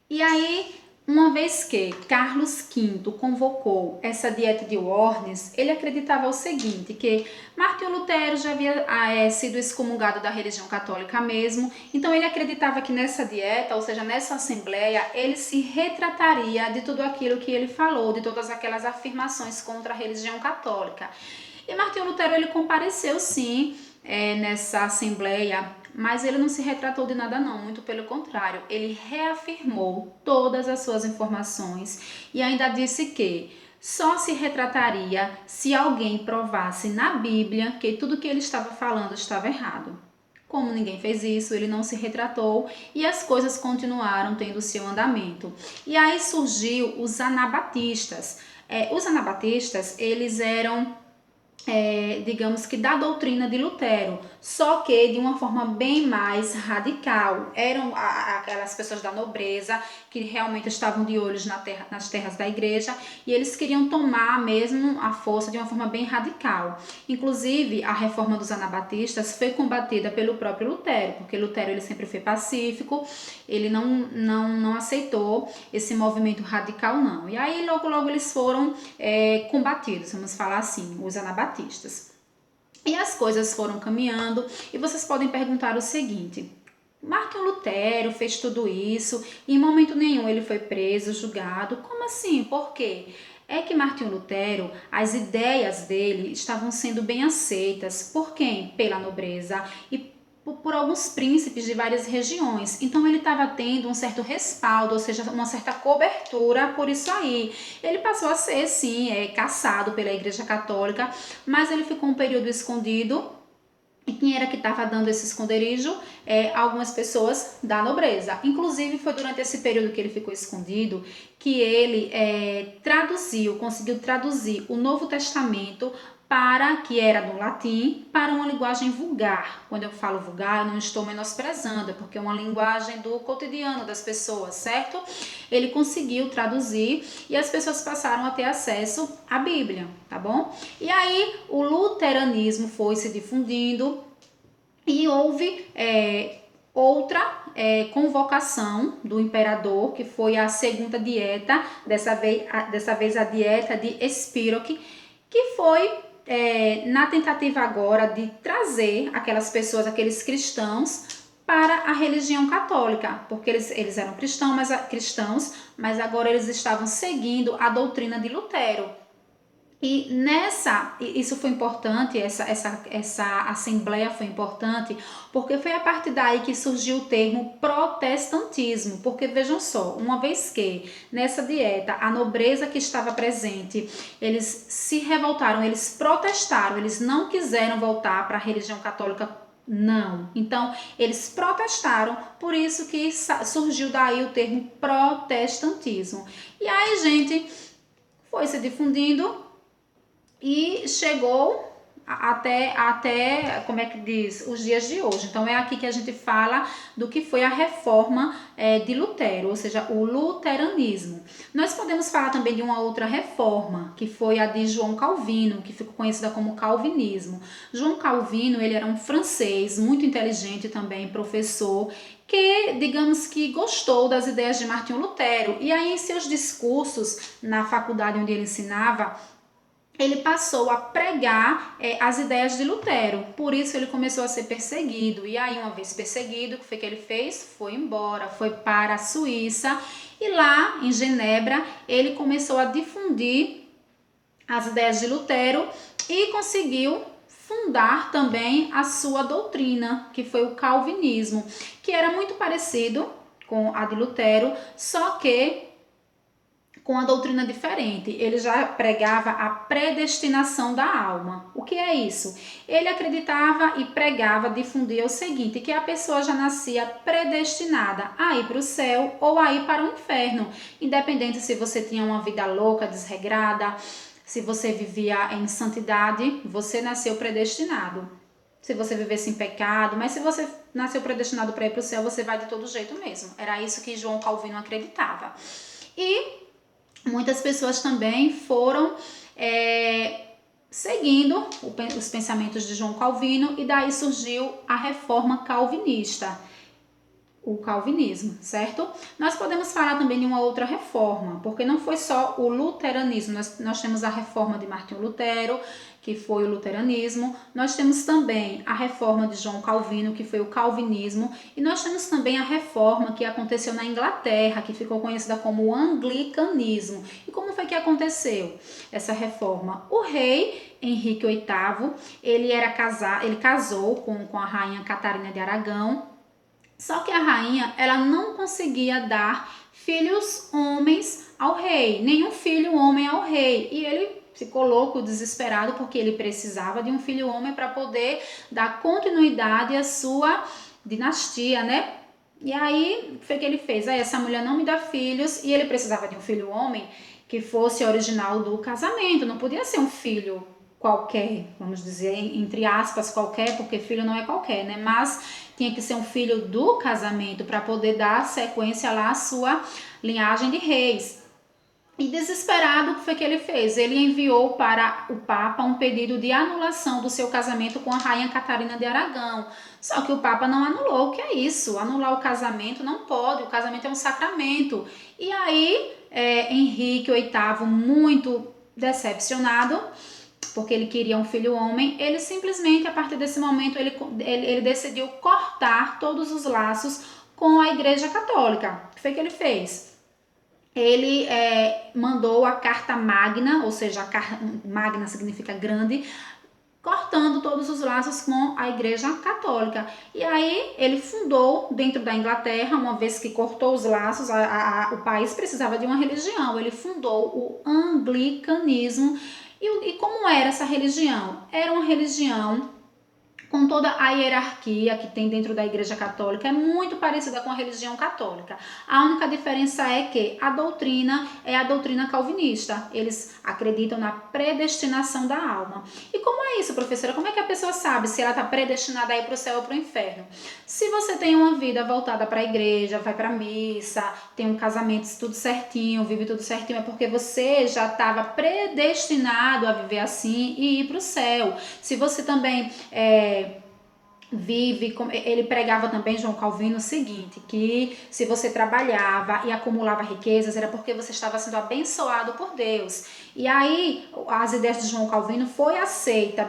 E aí, uma vez que Carlos V convocou essa dieta de Worms, ele acreditava o seguinte, que Martinho Lutero já havia sido excomungado da religião católica mesmo, então ele acreditava que nessa dieta, ou seja, nessa assembleia, ele se retrataria de tudo aquilo que ele falou, de todas aquelas afirmações contra a religião católica. E Martinho Lutero, ele compareceu sim nessa assembleia, mas ele não se retratou de nada não, muito pelo contrário, ele reafirmou todas as suas informações e ainda disse que só se retrataria se alguém provasse na Bíblia que tudo que ele estava falando estava errado. Como ninguém fez isso, ele não se retratou e as coisas continuaram tendo seu andamento. E aí surgiu os anabatistas. Os anabatistas, eles eram digamos que da doutrina de Lutero, só que de uma forma bem mais radical. Eram aquelas pessoas da nobreza que realmente estavam de olhos nas terras da igreja e eles queriam tomar mesmo a força de uma forma bem radical. Inclusive, a reforma dos anabatistas foi combatida pelo próprio Lutero, porque Lutero ele sempre foi pacífico, ele não aceitou esse movimento radical não. E aí logo eles foram combatidos, vamos falar assim, os anabatistas. E as coisas foram caminhando e vocês podem perguntar o seguinte: Martinho Lutero fez tudo isso e em momento nenhum ele foi preso, julgado. Como assim? Por quê? É que Martinho Lutero, as ideias dele estavam sendo bem aceitas por quem? Pela nobreza e por alguns príncipes de várias regiões. Então ele estava tendo um certo respaldo, ou seja, uma certa cobertura por isso aí. Ele passou a ser, sim, caçado pela Igreja Católica, mas ele ficou um período escondido. E quem era que estava dando esse esconderijo? Algumas pessoas da nobreza. Inclusive, foi durante esse período que ele ficou escondido que ele conseguiu traduzir o Novo Testamento para, que era do latim, para uma linguagem vulgar. Quando eu falo vulgar, eu não estou menosprezando, porque é uma linguagem do cotidiano das pessoas, certo? Ele conseguiu traduzir e as pessoas passaram a ter acesso à Bíblia, tá bom? E aí o luteranismo foi se difundindo e houve outra convocação do imperador, que foi a segunda dieta, dessa vez a dieta de Espiroque, que foi na tentativa agora de trazer aquelas pessoas, aqueles cristãos, para a religião católica, porque eles eram cristãos, mas agora eles estavam seguindo a doutrina de Lutero. E isso foi importante, essa assembleia foi importante, porque foi a partir daí que surgiu o termo protestantismo, porque vejam só, uma vez que nessa dieta a nobreza que estava presente, eles se revoltaram, eles protestaram, eles não quiseram voltar para a religião católica não. Então, eles protestaram, por isso que surgiu daí o termo protestantismo. E aí, gente, foi se difundindo e chegou até, como é que diz, os dias de hoje. Então é aqui que a gente fala do que foi a reforma de Lutero, ou seja, o luteranismo. Nós podemos falar também de uma outra reforma, que foi a de João Calvino, que ficou conhecida como calvinismo. João Calvino, ele era um francês, muito inteligente também, professor, que, digamos que gostou das ideias de Martinho Lutero. E aí, em seus discursos na faculdade onde ele ensinava, ele passou a pregar as ideias de Lutero. Por isso ele começou a ser perseguido. E aí, uma vez perseguido, o que foi que ele fez? Foi embora, foi para a Suíça. E lá, em Genebra, ele começou a difundir as ideias de Lutero e conseguiu fundar também a sua doutrina, que foi o calvinismo, que era muito parecido com a de Lutero, só que com a doutrina diferente. Ele já pregava a predestinação da alma. O que é isso? Ele acreditava e pregava, difundia o seguinte, que a pessoa já nascia predestinada a ir para o céu ou a ir para o inferno, independente se você tinha uma vida louca, desregrada, se você vivia em santidade, você nasceu predestinado. Se você vivesse em pecado, mas se você nasceu predestinado para ir para o céu, você vai de todo jeito mesmo. Era isso que João Calvino acreditava. E muitas pessoas também foram seguindo os pensamentos de João Calvino e daí surgiu a reforma calvinista. o calvinismo, certo? Nós podemos falar também de uma outra reforma, porque não foi só o luteranismo, nós temos a reforma de Martinho Lutero, que foi o luteranismo, nós temos também a reforma de João Calvino, que foi o calvinismo, e nós temos também a reforma que aconteceu na Inglaterra, que ficou conhecida como o anglicanismo. E como foi que aconteceu essa reforma? O rei Henrique VIII, ele casou com a rainha Catarina de Aragão. Só que a rainha, ela não conseguia dar filhos homens ao rei, nenhum filho homem ao rei. E ele ficou louco, desesperado, porque ele precisava de um filho homem para poder dar continuidade à sua dinastia, né? E aí, foi o que ele fez? Aí, essa mulher não me dá filhos, e ele precisava de um filho homem que fosse original do casamento, não podia ser um filho qualquer, vamos dizer, entre aspas, qualquer, porque filho não é qualquer, né? Mas tinha que ser um filho do casamento para poder dar sequência lá à sua linhagem de reis. E desesperado, o que foi que ele fez? Ele enviou para o Papa um pedido de anulação do seu casamento com a rainha Catarina de Aragão. Só que o Papa não anulou. O que é isso? Anular o casamento não pode, o casamento é um sacramento. E aí, Henrique VIII, muito decepcionado, porque ele queria um filho homem, ele simplesmente, a partir desse momento, ele decidiu cortar todos os laços com a Igreja Católica. O que foi que ele fez? Ele mandou a Carta Magna, ou seja, a Carta Magna significa grande, cortando todos os laços com a Igreja Católica. E aí ele fundou dentro da Inglaterra, uma vez que cortou os laços, o país precisava de uma religião, ele fundou o anglicanismo. E como era essa religião? Era uma religião com toda a hierarquia que tem dentro da Igreja Católica, é muito parecida com a religião católica. A única diferença é que a doutrina é a doutrina calvinista. Eles acreditam na predestinação da alma. E como é isso, professora? Como é que a pessoa sabe se ela está predestinada a ir para o céu ou para o inferno? Se você tem uma vida voltada para a igreja, vai para a missa, tem um casamento tudo certinho, vive tudo certinho, é porque você já estava predestinado a viver assim e ir para o céu. Se você também ele pregava também, João Calvino, o seguinte, que se você trabalhava e acumulava riquezas, era porque você estava sendo abençoado por Deus. E aí, as ideias de João Calvino foi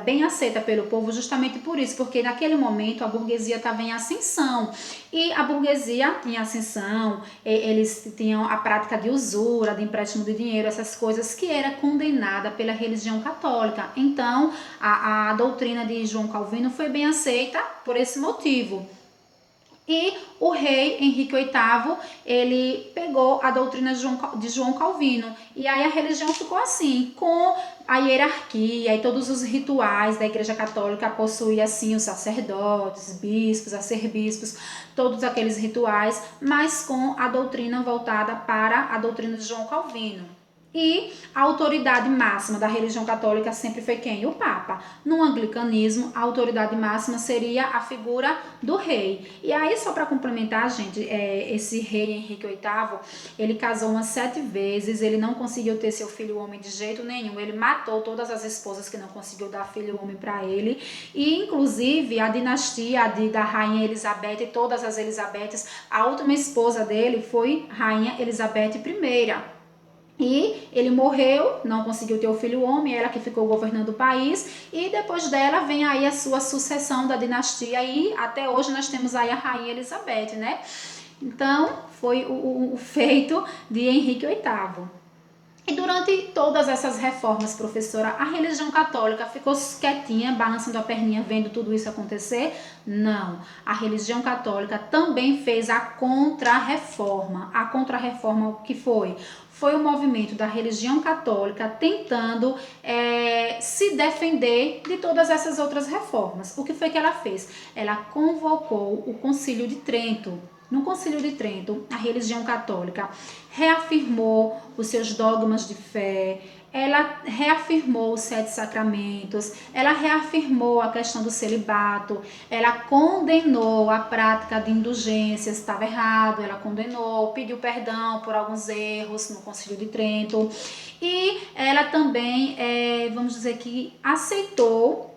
bem aceita pelo povo justamente por isso, porque naquele momento a burguesia estava em ascensão. E a burguesia em ascensão, eles tinham a prática de usura, de empréstimo de dinheiro, essas coisas que era condenada pela religião católica. Então, a doutrina de João Calvino foi bem aceita por esse motivo. E o rei Henrique VIII, ele pegou a doutrina de João Calvino. E aí a religião ficou assim, com a hierarquia e todos os rituais da Igreja Católica possuía assim os sacerdotes, bispos, arcebispos, todos aqueles rituais, mas com a doutrina voltada para a doutrina de João Calvino. E a autoridade máxima da religião católica sempre foi quem? O Papa. No anglicanismo, a autoridade máxima seria a figura do rei. E aí, só para complementar, gente, esse rei Henrique VIII, ele casou umas 7 vezes, ele não conseguiu ter seu filho homem de jeito nenhum, ele matou todas as esposas que não conseguiu dar filho homem para ele, e inclusive a dinastia da rainha Elizabeth e todas as Elisabetes, a última esposa dele foi rainha Elizabeth I. E ele morreu, não conseguiu ter o filho homem, ela que ficou governando o país, e depois dela vem aí a sua sucessão da dinastia, e até hoje nós temos aí a rainha Elizabeth, né? Então, foi o feito de Henrique VIII. E durante todas essas reformas, professora, a religião católica ficou quietinha, balançando a perninha, vendo tudo isso acontecer? Não. A religião católica também fez a contra-reforma. A contra-reforma, o que foi? Foi o movimento da religião católica tentando se defender de todas essas outras reformas. O que foi que ela fez? Ela convocou o Concílio de Trento. No Concílio de Trento, a religião católica reafirmou os seus dogmas de fé, ela reafirmou os 7 sacramentos, ela reafirmou a questão do celibato, ela condenou a prática de indulgências, estava errado, ela condenou, pediu perdão por alguns erros no Concílio de Trento, e ela também, vamos dizer que aceitou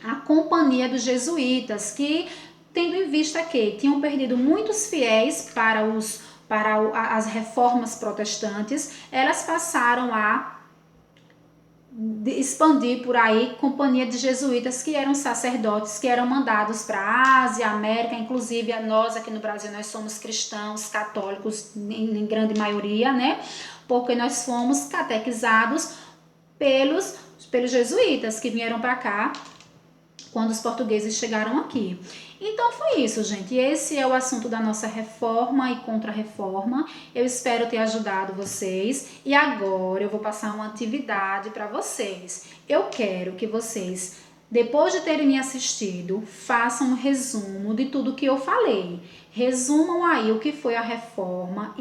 a companhia dos jesuítas, que tendo em vista que tinham perdido muitos fiéis para as reformas protestantes, elas passaram a expandir por aí companhia de jesuítas que eram sacerdotes, que eram mandados para a Ásia, América, inclusive nós aqui no Brasil nós somos cristãos, católicos em grande maioria, né? Porque nós fomos catequizados pelos jesuítas que vieram para cá quando os portugueses chegaram aqui. Então foi isso, gente. Esse é o assunto da nossa reforma e contra-reforma. Eu espero ter ajudado vocês. E agora eu vou passar uma atividade para vocês. Eu quero que vocês, depois de terem me assistido, façam um resumo de tudo que eu falei. Resumam aí o que foi a reforma